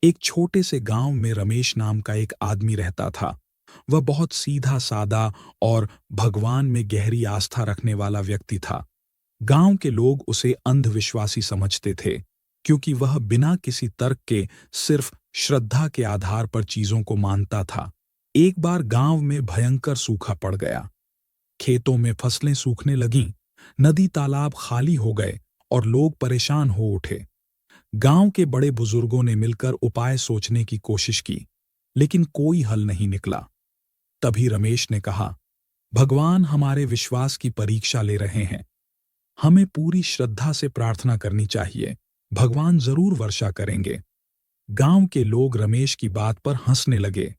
एक छोटे से गांव में रमेश नाम का एक आदमी रहता था। वह बहुत सीधा सादा और भगवान में गहरी आस्था रखने वाला व्यक्ति था। गांव के लोग उसे अंधविश्वासी समझते थे, क्योंकि वह बिना किसी तर्क के सिर्फ श्रद्धा के आधार पर चीजों को मानता था। एक बार गांव में भयंकर सूखा पड़ गया। खेतों में फसलें सूखने लगीं, नदी तालाब खाली हो गए और लोग परेशान हो उठे। गांव के बड़े बुजुर्गों ने मिलकर उपाय सोचने की कोशिश की, लेकिन कोई हल नहीं निकला। तभी रमेश ने कहा, भगवान हमारे विश्वास की परीक्षा ले रहे हैं। हमें पूरी श्रद्धा से प्रार्थना करनी चाहिए। भगवान जरूर वर्षा करेंगे। गांव के लोग रमेश की बात पर हंसने लगे।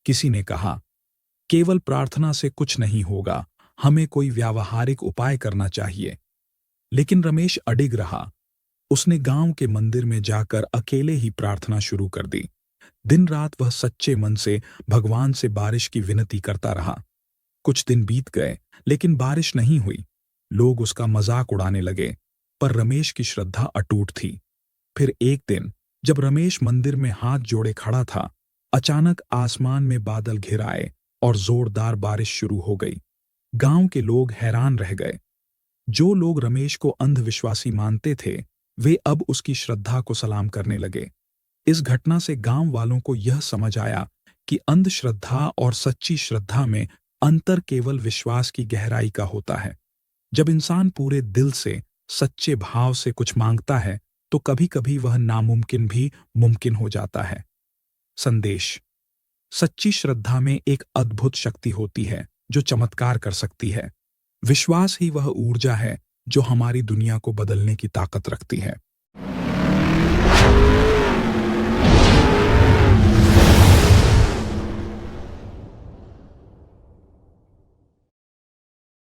किसी ने कहा, केवल प्रार्थना से कुछ नहीं होगा, हमें कोई व्यावहारिक उपाय करना चाहिए। लेकिन रमेश अडिग रहा। उसने गांव के मंदिर में जाकर अकेले ही प्रार्थना शुरू कर दी। दिन रात वह सच्चे मन से भगवान से बारिश की विनती करता रहा। कुछ दिन बीत गए, लेकिन बारिश नहीं हुई। लोग उसका मजाक उड़ाने लगे, पर रमेश की श्रद्धा अटूट थी। फिर एक दिन, जब रमेश मंदिर में हाथ जोड़े खड़ा था, अचानक आसमान में बादल घिर आए और जोरदार बारिश शुरू हो गई। गांव के लोग हैरान रह गए। जो लोग रमेश को अंधविश्वासी मानते थे, वे अब उसकी श्रद्धा को सलाम करने लगे। इस घटना से गांव वालों को यह समझ आया कि अंधश्रद्धा और सच्ची श्रद्धा में अंतर केवल विश्वास की गहराई का होता है। जब इंसान पूरे दिल से, सच्चे भाव से कुछ मांगता है, तो कभी-कभी वह नामुमकिन भी मुमकिन हो जाता है। संदेश: सच्ची श्रद्धा में एक अद्भुत शक्ति होती है जो चमत्कार कर सकती है। विश्वास ही वह ऊर्जा है जो हमारी दुनिया को बदलने की ताकत रखती है।